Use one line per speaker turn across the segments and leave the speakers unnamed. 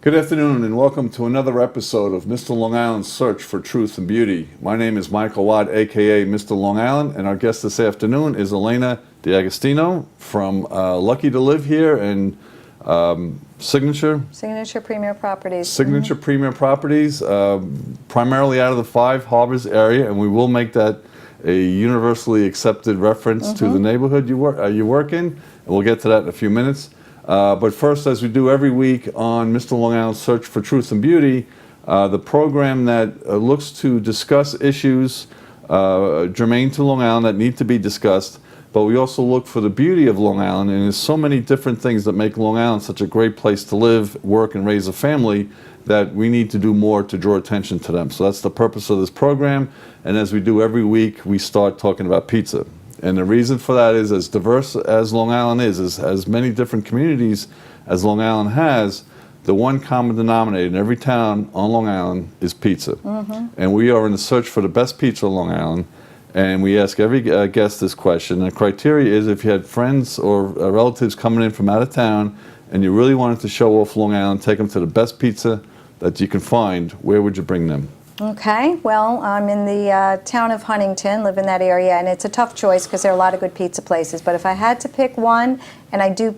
Good afternoon and welcome to another episode of Mr. Long Island's Search for Truth and Beauty. My name is Michael Watt, aka Mr. Long Island, and our guest this afternoon is Elena D'Agostino from Lucky to Live Here and Signature
Premier Properties.
Signature Premier Properties, primarily out of the Five Harbors area, and we will make that a universally accepted reference to the neighborhood you work in, and we'll get to that in a few minutes. But first, as we do every week on Mr. Long Island's Search for Truth and Beauty, the program that looks to discuss issues germane to Long Island that need to be discussed, but we also look for the beauty of Long Island, and there's so many different things that make Long Island such a great place to live, work, and raise a family that we need to do more to draw attention to them. So that's the purpose of this program, and as we do every week, we start talking about pizza. And the reason for that is, as diverse as Long Island is as many different communities as Long Island has, the one common denominator in every town on Long Island is pizza. And we are in the search for the best pizza on Long Island, and we ask every guest this question. The criteria is if you had friends or relatives coming in from out of town and you really wanted to show off Long Island, take them to the best pizza that you can find, where would you bring them?
Okay, well, I'm in the town of Huntington, live in that area, and it's a tough choice because there are a lot of good pizza places. But if I had to pick one, and I do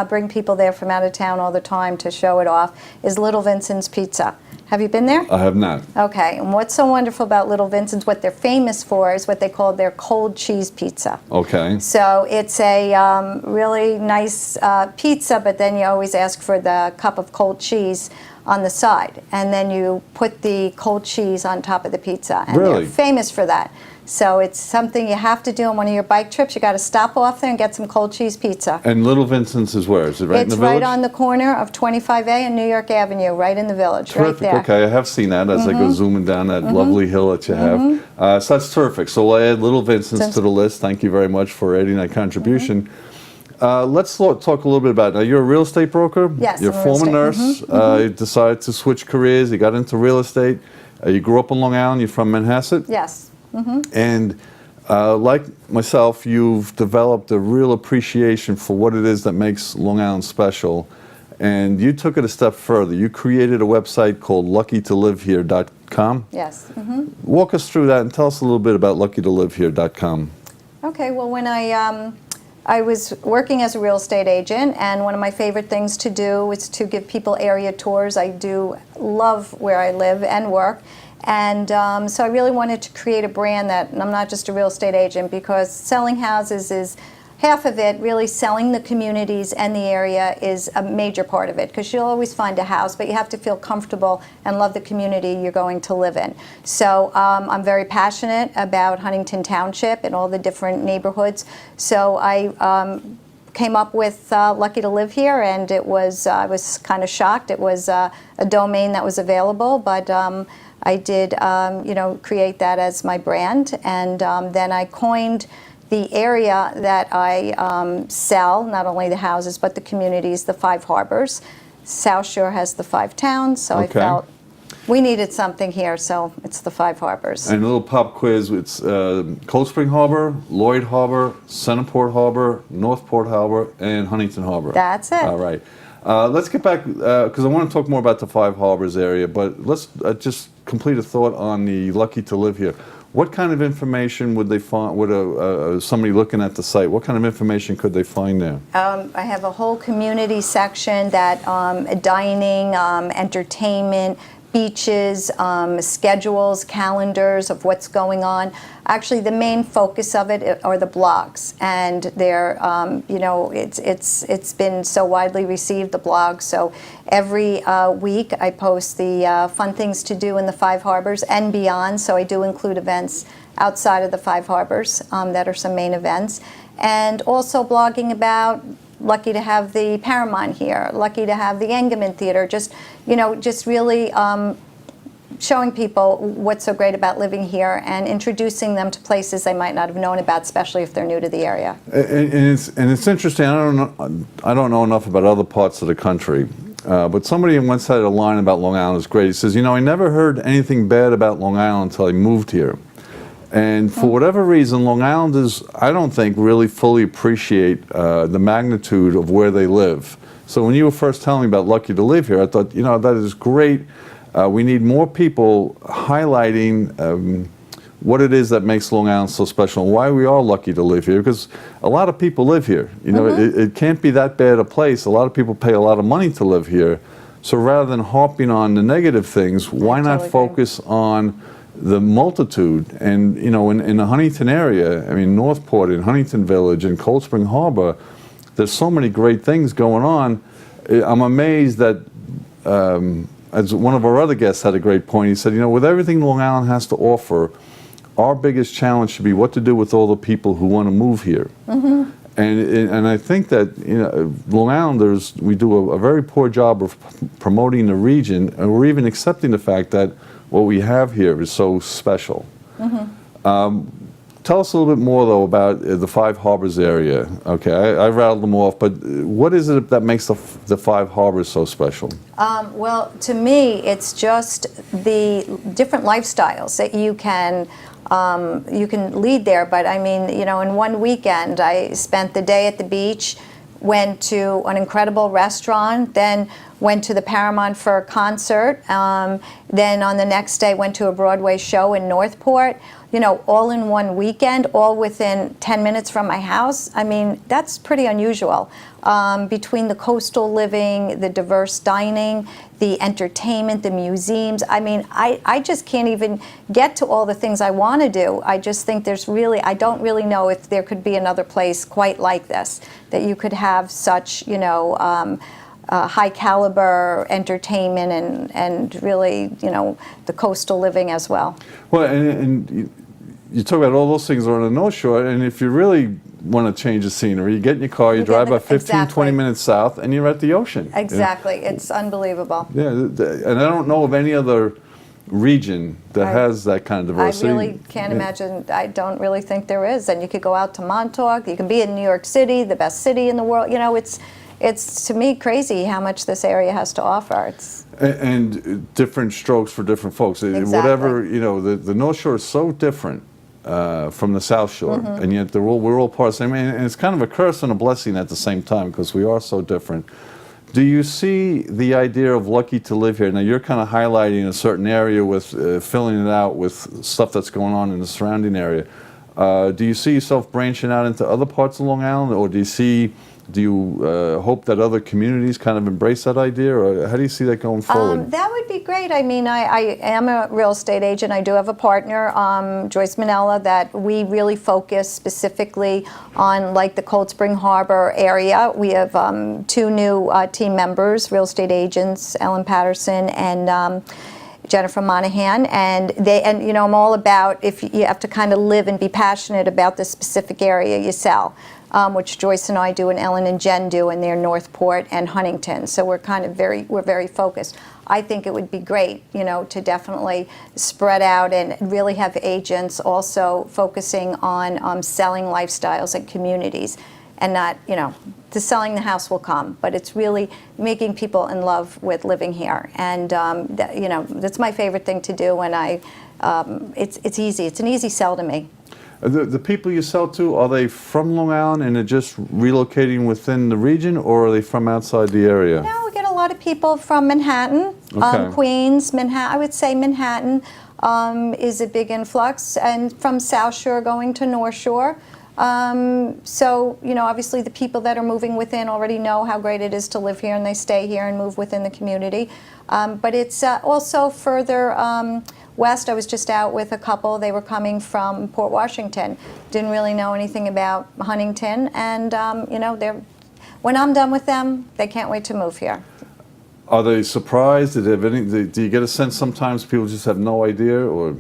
bring people there from out of town all the time to show it off, is Little Vincent's Pizza. Have you been there?
I have not.
Okay, and what's so wonderful about Little Vincent's, what they're famous for, is what they call their cold cheese pizza.
Okay.
So it's a really nice pizza, but then you always ask for the cup of cold cheese on the side, and then you put the cold cheese on top of the pizza, and
really?
They're famous for that. So it's something you have to do on one of your bike trips. You got to stop off there and get some cold cheese pizza.
And Little Vincent's is where? Is it right in the village?
It's right on the corner of 25A and New York Avenue, right in the village.
Terrific.
Right there.
Okay, I have seen that as I go zooming down that lovely hill that you have. So that's terrific. So we'll add Little Vincent's to the list. Thank you very much for adding that contribution. Let's talk a little bit about it. Now, you're a real estate broker?
Yes,
You're a
I'm a real
former
estate.
nurse. You decided to switch careers. You got into real estate. You grew up on Long Island. You're from Manhasset?
Yes.
And like myself, you've developed a real appreciation for what it is that makes Long Island special. And you took it a step further. You created a website called luckytolivehere.com.
Yes.
Walk us through that and tell us a little bit about luckytolivehere.com.
Okay, well, when I was working as a real estate agent, and one of my favorite things to do is to give people area tours. I do love where I live and work, and so I really wanted to create a brand that, and I'm not just a real estate agent, because selling houses is half of it. Really selling the communities and the area is a major part of it, because you'll always find a house, but you have to feel comfortable and love the community you're going to live in. So I'm very passionate about Huntington Township and all the different neighborhoods. So I came up with Lucky to Live Here, and it was I was kind of shocked. It was a domain that was available, but I did create that as my brand, and then I coined the area that I sell, not only the houses, but the communities, the Five Harbors. South Shore has the Five Towns, so I felt we needed something here, so it's the Five Harbors.
And a little pop quiz, it's Cold Spring Harbor, Lloyd Harbor, Centerport Harbor, Northport Harbor, and Huntington Harbor.
That's it.
All right. Let's get back, because I want to talk more about the Five Harbors area, but let's just complete a thought on the Lucky to Live Here. What kind of information would they find, would somebody looking at the site, what kind of information could they find there?
I have a whole community section that dining, entertainment, beaches, schedules, calendars of what's going on. Actually, the main focus of it are the blogs, and they're, it's been so widely received, the blogs. So every week I post the fun things to do in the Five Harbors and beyond. So I do include events outside of the Five Harbors that are some main events, and also blogging about. Lucky to have the Paramount here, lucky to have the Engelman Theater, just really showing people what's so great about living here and introducing them to places they might not have known about, especially if they're new to the area.
And it's interesting, I don't know enough about other parts of the country, but somebody once had a line about Long Island is great. He says, I never heard anything bad about Long Island until I moved here. And for whatever reason, Long Islanders, I don't think, really fully appreciate the magnitude of where they live. So when you were first telling me about Lucky to Live Here, I thought, you know, that is great. We need more people highlighting what it is that makes Long Island so special and why we are lucky to live here, because a lot of people live here. You know, it can't be that bad a place. A lot of people pay a lot of money to live here. So rather than harping on the negative things, why not focus on the multitude? And, you know, in the Huntington area, I mean, Northport and Huntington Village and Cold Spring Harbor, there's so many great things going on. I'm amazed that, as one of our other guests had a great point, he said, you know, with everything Long Island has to offer, our biggest challenge should be what to do with all the people who want to move here. And I think that, you know, Long Islanders, we do a very poor job of promoting the region, and we're even accepting the fact that what we have here is so special. Tell us a little bit more, though, about the Five Harbors area. Okay, I rattled them off, but what is it that makes the Five Harbors so special?
Well, to me, it's just the different lifestyles that you can lead there. But I mean, you know, in one weekend, I spent the day at the beach, went to an incredible restaurant, then went to the Paramount for a concert, then on the next day went to a Broadway show in Northport, you know, all in one weekend, all within 10 minutes from my house. I mean, that's pretty unusual. Between the coastal living, the diverse dining, the entertainment, the museums, I mean, I just can't even get to all the things I want to do. I just think there's really, I don't really know if there could be another place quite like this, that you could have such, you know, high caliber entertainment and really, you know, the coastal living as well.
Well, and you talk about all those things are on the North Shore, and if you really want to change the scenery, you get in your car, you drive about 15, 20 minutes south, and you're at the ocean.
Exactly. It's unbelievable.
Yeah, and I don't know of any other region that has that kind of diversity.
I really can't imagine. I don't really think there is. And you could go out to Montauk, you can be in New York City, the best city in the world. You know, it's to me crazy how much this area has to offer.
And different strokes for different folks. Whatever, you know, the North Shore is so different from the South Shore, and yet we're all part of the same. And it's kind of a curse and a blessing at the same time, because we are so different. Do you see the idea of lucky to live here? Now you're kind of highlighting a certain area with filling it out with stuff that's going on in the surrounding area. Do you see yourself branching out into other parts of Long Island, or do you hope that other communities kind of embrace that idea, or how do you see that going forward?
That would be great. I mean, I am a real estate agent. I do have a partner, Joyce Manella, that we really focus specifically on like the Cold Spring Harbor area. We have 2 new team members, real estate agents, Ellen Patterson and Jennifer Monahan, and you know, I'm all about, if you have to kind of live and be passionate about the specific area you sell, which Joyce and I do, and Ellen and Jen do, and they're Northport and Huntington. So we're kind of very focused. I think it would be great, you know, to definitely spread out and really have agents also focusing on selling lifestyles and communities, and not, you know, the selling the house will come, but it's really making people in love with living here. And you know, that's my favorite thing to do. And it's easy. It's an easy sell to me.
The people you sell to, are they from Long Island and they're just relocating within the region, or are they from outside the area?
No, we get a lot of people from Manhattan, Queens, Manhattan. I would say Manhattan is a big influx, and from South Shore going to North Shore. So, you know, obviously the people that are moving within already know how great it is to live here, and they stay here and move within the community. But it's also further west. I was just out with a couple. They were coming from Port Washington. Didn't really know anything about Huntington, and you know, when I'm done with them, they can't wait to move here.
Are they surprised? Do you get a sense sometimes people just have no idea, or?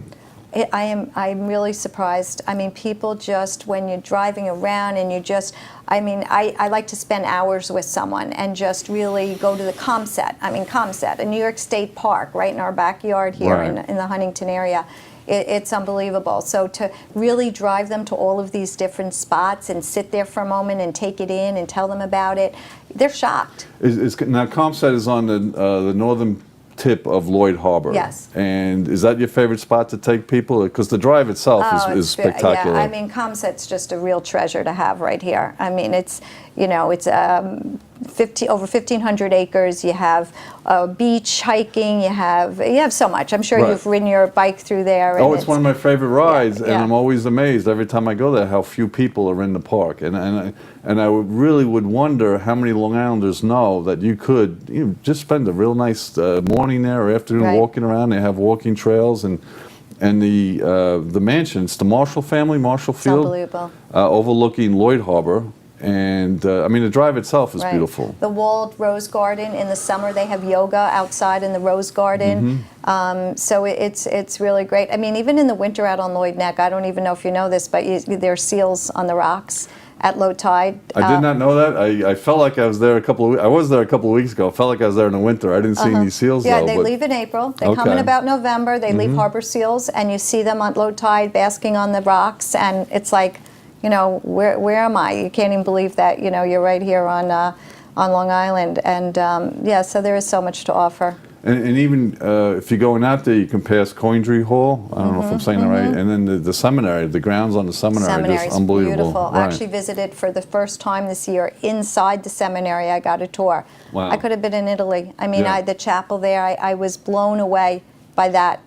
I'm really surprised. I mean, people just, when you're driving around and you just, I mean, I like to spend hours with someone and just really go to the ComSet, a New York State park right in our backyard here in the Huntington area. It's unbelievable. So to really drive them to all of these different spots and sit there for a moment and take it in and tell them about it, they're shocked.
Now, ComSet is on the northern tip of Lloyd Harbor.
Yes.
And is that your favorite spot to take people? Because the drive itself is spectacular.
Yeah, I mean, ComSet's just a real treasure to have right here. I mean, it's, you know, it's over 1,500 acres. You have beach hiking. You have so much. I'm sure
Right.
you've ridden your bike through there.
Oh,
and
it's one of my favorite rides, and
yeah.
I'm always amazed every time I go there how few people are in the park. And I really would wonder how many Long Islanders know that you could just spend a real nice morning there or afternoon
Right.
walking around. They have walking trails and the mansion. It's the Marshall family, Marshall Field,
unbelievable.
overlooking Lloyd Harbor. And I mean, the drive itself is
Right.
beautiful.
The walled rose garden in the summer, they have yoga outside in the rose garden. So it's really great. I mean, even in the winter out on Lloyd Neck, I don't even know if you know this, but there are seals on the rocks at low tide.
I did not know that. I felt like I was there I was there a couple of weeks ago. I felt like I was there in the winter. I didn't see any seals
Yeah,
though.
they
but
leave in April. They come in
Okay.
about November. They leave harbor seals, and you see them on low tide basking on the rocks, and it's like, where am I? You can't even believe that, you're right here on Long Island. And yeah, so there is so much to offer.
And even if you're going out there, you can pass Coindry Hall. I don't know if I'm saying that right. And then the seminary, the grounds on the seminary are
Seminary
just
is
unbelievable.
beautiful. I
Right.
actually visited for the first time this year inside the seminary. I got a tour.
Wow.
I could have been in Italy. I mean,
Yeah.
the chapel there, I was blown away by that.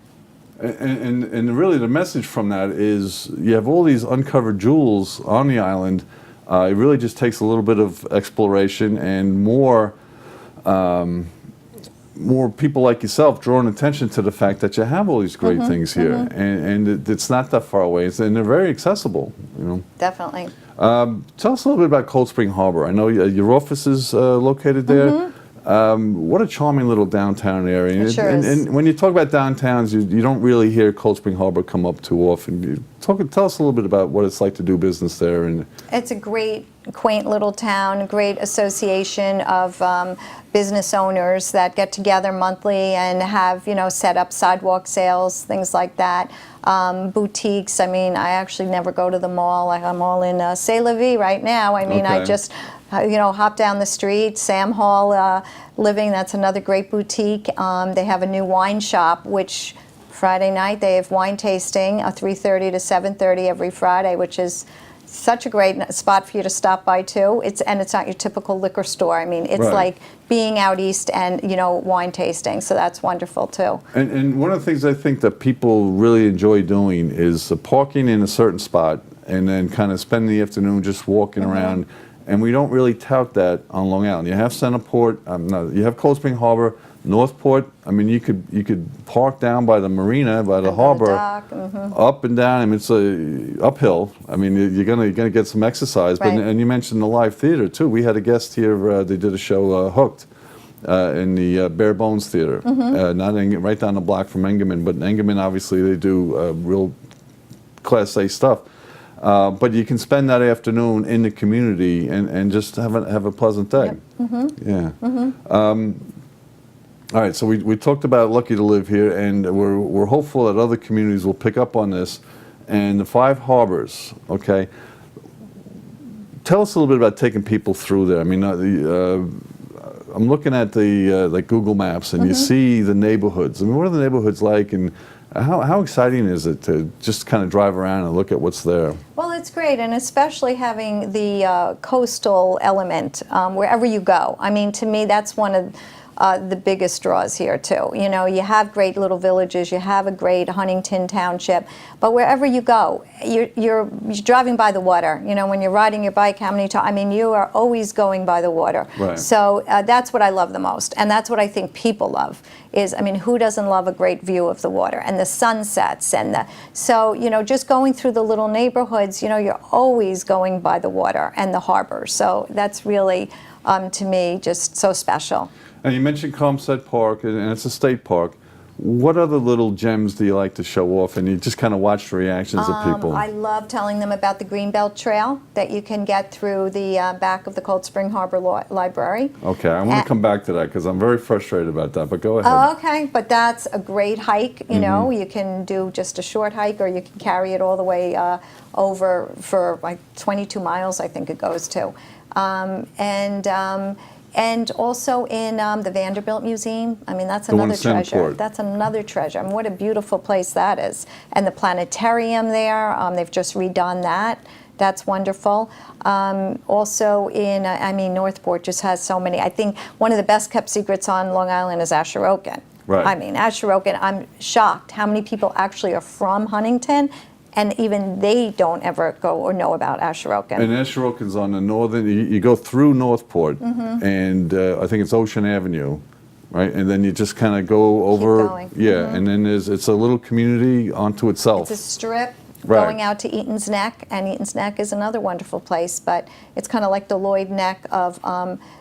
And really the message from that is you have all these uncovered jewels on the island. It really just takes a little bit of exploration and more people like yourself drawing attention to the fact that you have all these great things here, and it's not that far away, and they're very accessible.
Definitely.
Tell us a little bit about Cold Spring Harbor. I know your office is located there. What a charming little downtown area.
It sure
and,
is.
and when you talk about downtowns, you don't really hear Cold Spring Harbor come up too often. Tell us a little bit about what it's like to do business there. And
It's a great, quaint little town, a great association of business owners that get together monthly and have, set up sidewalk sales, things like that. Boutiques. I mean, I actually never go to the mall. I'm all in C'est La Vie right now. I mean, I
Okay.
just, hop down the street. Sam Hall Living, that's another great boutique. They have a new wine shop, which Friday night they have wine tasting, 3:30 to 7:30 every Friday, which is such a great spot for you to stop by too. It's not your typical liquor store. I mean, it's
Right.
like being out east and wine tasting. So that's wonderful too.
And one of the things I think that people really enjoy doing is parking in a certain spot and then kind of spending the afternoon just walking around. And we don't really tout that on Long Island. You have Centerport, you have Cold Spring Harbor, Northport. I mean, you could park down by the marina, by the
Under the
harbor,
dock,
up and down. I mean, it's a uphill. I mean, you're gonna get some exercise. But
Right.
and you mentioned the live theater too. We had a guest here. They did a show, Hooked, in the Bare Bones Theater, right down the block from Engerman. But Engerman, obviously, they do real Class A stuff. But you can spend that afternoon in the community and just have a pleasant day. Yeah. All right, so we talked about lucky to live here, and we're hopeful that other communities will pick up on this. And the 5 harbors, okay. Tell us a little bit about taking people through there. I mean, I'm looking at the like Google Maps, and you see the neighborhoods. I mean, what are the neighborhoods like, and how exciting is it to just kind of drive around and look at what's there?
Well, it's great, and especially having the coastal element wherever you go. I mean, to me, that's one of the biggest draws here too. You have great little villages, you have a great Huntington Township, but wherever you go, you're driving by the water. When you're riding your bike, how many times? I mean, you are always going by the water.
Right.
So that's what I love the most, and that's what I think people love. I mean, who doesn't love a great view of the water and the sunsets so just going through the little neighborhoods, you're always going by the water and the harbor. So that's really, to me, just so special.
And you mentioned Comstead Park, and it's a state park. What other little gems do you like to show off? And you just kind of watch the reactions of people.
I love telling them about the Greenbelt Trail that you can get through the back of the Cold Spring Harbor Library.
Okay, I want to come back to that because I'm very frustrated about that, but go ahead.
Oh, okay, but that's a great hike. You can do just a short hike, or you can carry it all the way over for like 22 miles, I think it goes to. And also in the Vanderbilt Museum. I mean, that's
The one
another
in
treasure.
Centerport.
That's another treasure. I mean, what a beautiful place that is. And the planetarium there, they've just redone that. That's wonderful. Also in, I mean, Northport just has so many. I think one of the best kept secrets on Long Island is Asheroken.
Right.
I mean, Asheroken, I'm shocked how many people actually are from Huntington, and even they don't ever go or know about Asheroken.
And Asheroken's on the northern, you go through Northport, and I think it's Ocean Avenue, right? And then you just kind of go over.
going.
Yeah, and then it's a little community onto itself.
It's a strip
Right.
going out to Eaton's Neck, and Eaton's Neck is another wonderful place, but it's kind of like the Lloyd Neck of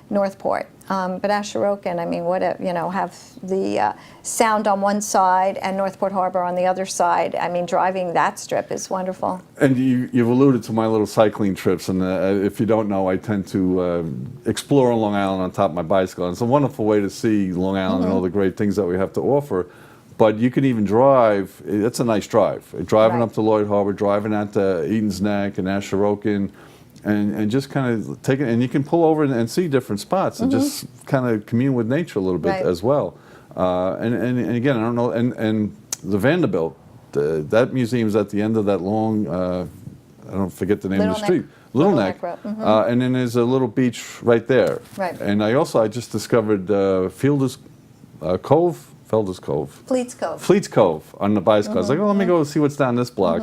Northport. But Asheroken, I mean, what a, you know, have the Sound on one side and Northport Harbor on the other side. I mean, driving that strip is wonderful.
And you've alluded to my little cycling trips, and if you don't know, I tend to explore on Long Island on top of my bicycle. And it's a wonderful way to see Long Island and all the great things that we have to offer. But you can even drive, it's a nice drive. Driving
Right.
up to Lloyd Harbor, driving out to Eaton's Neck and Asheroken, and just kind of take it, and you can pull over and see different spots and just kind of commune with nature a little bit
Right.
as well. And again, I don't know, and the Vanderbilt, that museum's at the end of that long, I don't forget the name of the
Little
street.
Neck.
Little
Little
Neck.
Neck Road,
And then there's a little beach right there.
Right.
And I just discovered Felder's Cove.
Fleets Cove.
Fleets Cove on the bicycle. I was like, oh, let me go see what's down this block,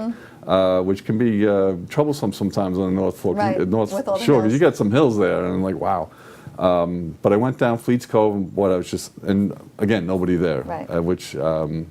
which can be troublesome sometimes on the North Fork,
Right,
North
with all the
Shore, because you
hills.
got some hills there, and I'm like, wow. But I went down Fleets Cove, and I was just, and again, nobody there,
Right.
which, I mean,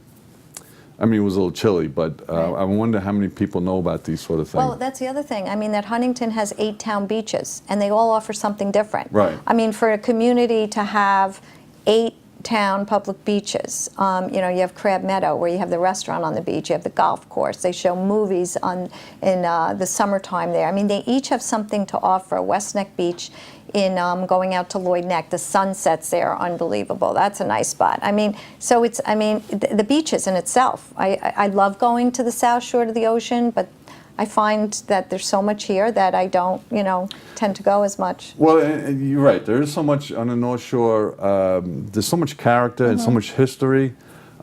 it was a little chilly, but
Right.
I wonder how many people know about these sort of things.
Well, that's the other thing. I mean, that Huntington has 8 town beaches, and they all offer something different.
Right.
I mean, for a community to have 8 town public beaches, you know, you have Crab Meadow, where you have the restaurant on the beach, you have the golf course, they show movies in the summertime there. I mean, they each have something to offer. West Neck Beach, in going out to Lloyd Neck, the sunsets there are unbelievable. That's a nice spot. I mean, so it's, I mean, the beaches in itself. I love going to the south shore of the ocean, but I find that there's so much here that I don't, you know, tend to go as much.
Well, and you're right. There is so much on the North Shore. There's so much character and so much history.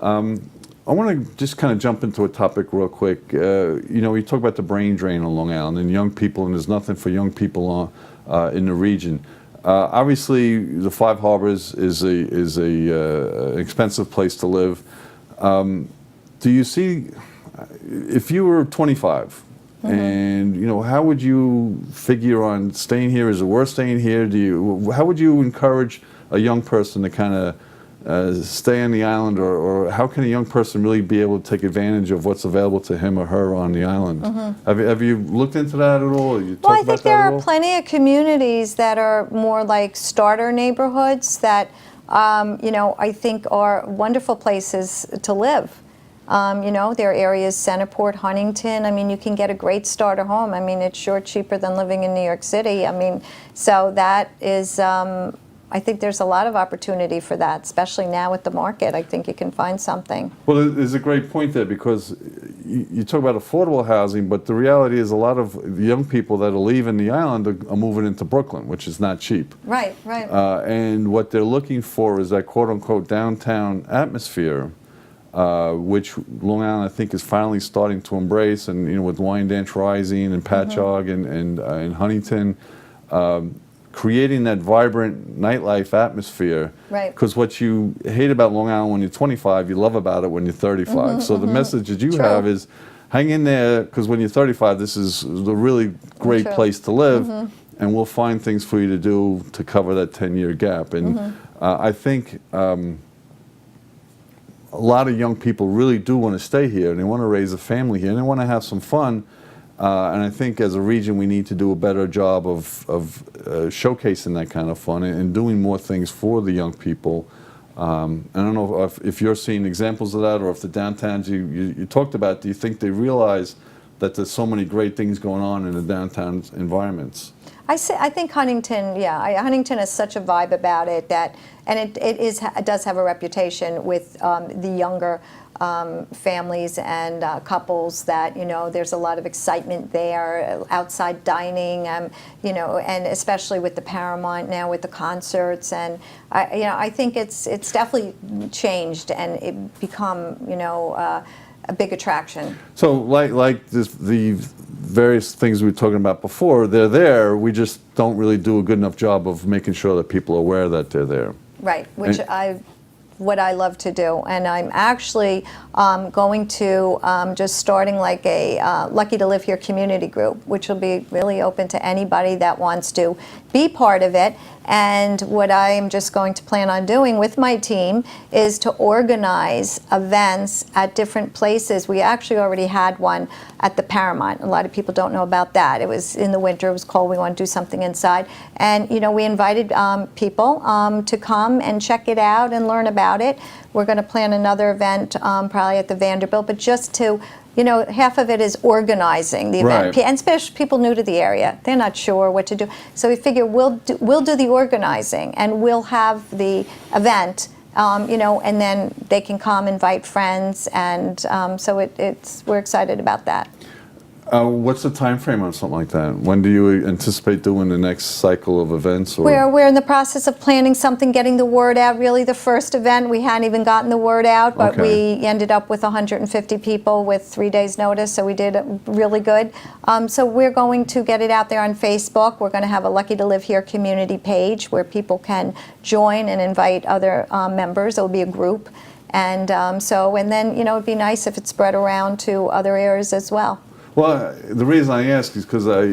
I want to just kind of jump into a topic real quick. You know, we talk about the brain drain on Long Island and young people, and there's nothing for young people in the region. Obviously, the Five Harbors is a expensive place to live. Do you see, if you were 25? And you know, how would you figure on staying here? Is it worth staying here? How would you encourage a young person to kind of stay on the island, or how can a young person really be able to take advantage of what's available to him or her on the island? Have you looked into that at all? You
Well, I
talked
think
about
there
that at
are
all?
plenty of communities that are more like starter neighborhoods that, you know, I think are wonderful places to live. You know, there are areas, Centerport, Huntington. I mean, you can get a great starter home. I mean, it's sure cheaper than living in New York City. I mean, so that is, I think there's a lot of opportunity for that, especially now with the market. I think you can find something.
Well, there's a great point there, because you talk about affordable housing, but the reality is a lot of the young people that are leaving the island are moving into Brooklyn, which is not cheap.
Right, right.
And what they're looking for is that quote-unquote downtown atmosphere, which Long Island, I think, is finally starting to embrace. And you know, with Wyandanch Rising and Patchogue and Huntington, creating that vibrant nightlife atmosphere.
Right.
Because what you hate about Long Island when you're 25, you love about it when you're 35. So the message that you
True.
have is, hang in there, because when you're 35, this is the really great
True.
place to live, and we'll find things for you to do to cover that 10-year gap. And I think a lot of young people really do want to stay here, and they want to raise a family here, and they want to have some fun. And I think as a region, we need to do a better job of showcasing that kind of fun and doing more things for the young people. I don't know if you're seeing examples of that, or if the downtowns you talked about, do you think they realize that there's so many great things going on in the downtown environments?
I think Huntington, yeah, Huntington has such a vibe about it that, and it does have a reputation with the younger families and couples that, you know, there's a lot of excitement there, outside dining, you know, and especially with the Paramount now with the concerts, and you know, I think it's definitely changed and it become, you know, a big attraction.
So like this, various things we were talking about before, they're there. We just don't really do a good enough job of making sure that people are aware that they're there.
Right, which what I love to do, and I'm actually going to just starting like a Lucky to Live Here community group, which will be really open to anybody that wants to be part of it. And what I am just going to plan on doing with my team is to organize events at different places. We actually already had one at the Paramount. A lot of people don't know about that. It was in the winter, it was cold, we want to do something inside. And we invited people to come and check it out and learn about it. We're going to plan another event probably at the Vanderbilt, but just to half of it is organizing the event,
Right.
and especially people new to the area. They're not sure what to do. So we figure we'll do the organizing, and we'll have the event, and then they can come, invite friends, and so we're excited about that.
What's the time frame on something like that? When do you anticipate doing the next cycle of events? Or?
We're in the process of planning something, getting the word out. Really, the first event, we hadn't even gotten the word out, but
Okay.
we ended up with 150 people with 3 days' notice, so we did really good. So we're going to get it out there on Facebook. We're going to have a Lucky to Live Here community page where people can join and invite other members. It'll be a group. And and then, it'd be nice if it spread around to other areas as well.
Well, the reason I ask is because I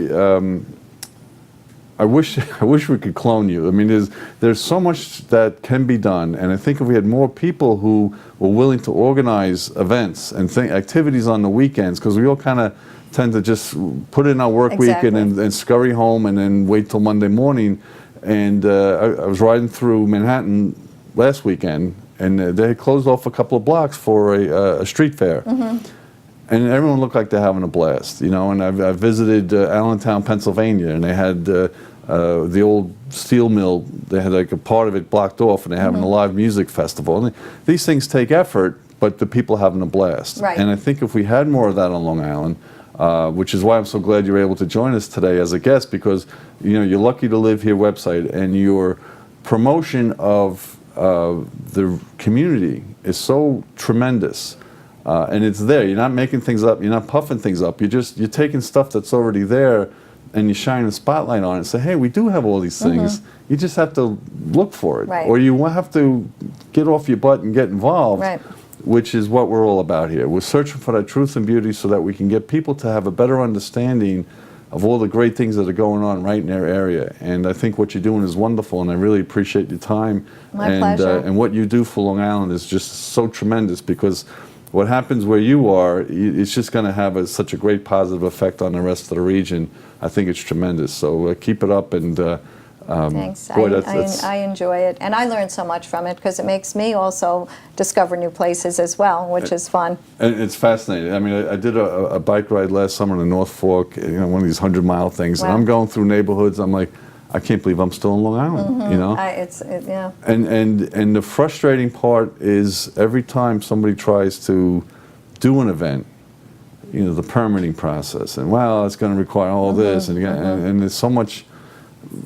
wish we could clone you. I mean, there's so much that can be done, and I think if we had more people who were willing to organize events and activities on the weekends, because we all kind of tend to just put in our work
Exactly.
week and scurry home and then wait till Monday morning. And I was riding through Manhattan last weekend, and they had closed off a couple of blocks for a street fair.
Mm-hmm.
And everyone looked like they're having a blast, And I visited Allentown, Pennsylvania, and they had the old steel mill. They had like a part of it blocked off, and they're having a live music festival. And these things take effort, but the people are having a blast.
Right.
And I think if we had more of that on Long Island, which is why I'm so glad you're able to join us today as a guest, because you're Lucky to Live Here website, and your promotion of the community is so tremendous. And it's there. You're not making things up. You're not puffing things up. You're taking stuff that's already there, and you shine a spotlight on it and say, hey, we do have all these things. You just have to look for it.
Right.
Or you have to get off your butt and get involved,
Right.
which is what we're all about here. We're searching for that truth and beauty so that we can get people to have a better understanding of all the great things that are going on right in their area. And I think what you're doing is wonderful, and I really appreciate your time.
My pleasure.
And what you do for Long Island is just so tremendous, because what happens where you are, it's just going to have such a great positive effect on the rest of the region. I think it's tremendous. So keep it up, and
Thanks.
boy,
I enjoy it, and I learn so much from it because it makes me also discover new places as well, which is fun.
and it's fascinating. I mean, I did a bike ride last summer in the North Fork, one of these 100-mile things, and
Wow.
I'm going through neighborhoods. I'm like, I can't believe I'm still in Long Island.
Yeah.
And the frustrating part is every time somebody tries to do an event, the permitting process, and it's going to require all this, and there's so much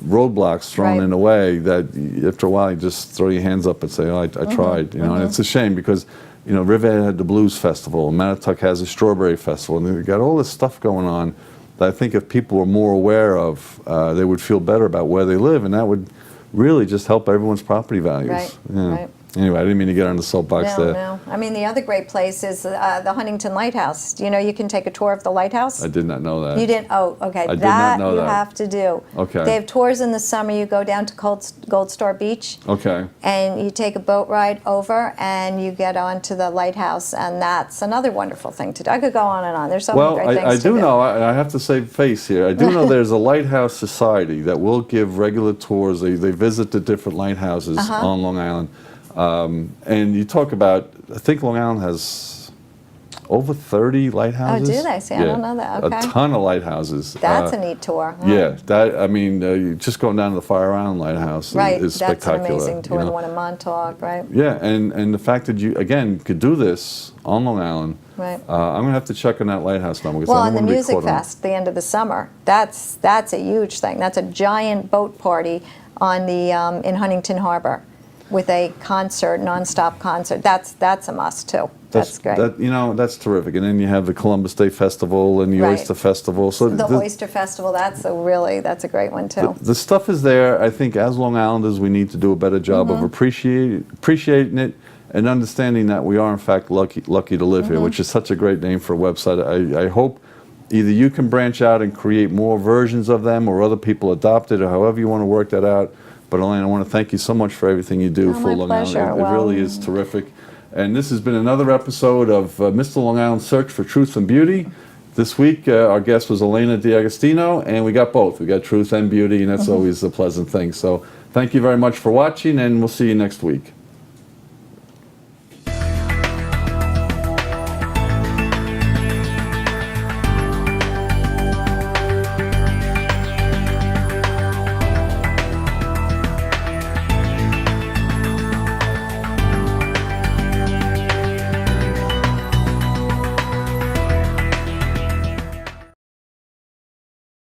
roadblocks thrown
Right.
in the way that after a while you just throw your hands up and say, oh, I tried, and it's a shame because, Riverhead had the Blues Festival, and Mattatuck has a Strawberry Festival, and they've got all this stuff going on that I think if people were more aware of, they would feel better about where they live, and that would really just help everyone's property values.
Right,
Yeah.
right.
Anyway, I didn't mean to get on the soapbox there.
No. I mean, the other great place is the Huntington Lighthouse. You can take a tour of the lighthouse.
I did not know that.
You didn't? Oh, okay.
I did not know
you
that.
have to do.
Okay.
They have tours in the summer. You go down to Gold Star Beach,
Okay.
and you take a boat ride over, and you get onto the lighthouse, and that's another wonderful thing to do. I could go on and on. There's so
Well,
many great
I
things to
do
do.
know, I have to save face here, I do know there's a Lighthouse Society that will give regular tours. They visit the different lighthouses on Long Island. And you talk about, I think Long Island has over 30 lighthouses.
Oh, do they? See, I don't know that. Okay.
A ton of lighthouses.
That's a neat tour. Huh?
Yeah, just going down to the Fire Island Lighthouse
Right.
is
That's
spectacular.
an amazing tour. The one in Montauk, right?
Yeah, and the fact that you, again, could do this on Long Island,
Right.
I'm going to have to check on that lighthouse number. Because
Well,
I
and
don't
the
wanna be
Music
caught on-
Fest, the end of the summer, that's a huge thing. That's a giant boat party on the in Huntington Harbor. with a concert, nonstop concert. That's a must too. That's great.
That's terrific. And then you have the Columbus Day Festival and the
Right.
Oyster Festival. So
The Oyster Festival, that's a great one too.
the stuff is there. I think as Long Islanders, we need to do a better job of appreciating it and understanding that we are in fact lucky to live here, which is such a great name for a website. I hope either you can branch out and create more versions of them, or other people adopt it, or however you want to work that out. But Elena, I want to thank you so much for everything you do for
my
Long
pleasure.
Island. It really is terrific. And this has been another episode of Mr. Long Island Search for Truth and Beauty. This week, our guest was Elena D'Agostino, and we got both. We got truth and beauty, and that's always a pleasant thing. So thank you very much for watching, and we'll see you next week.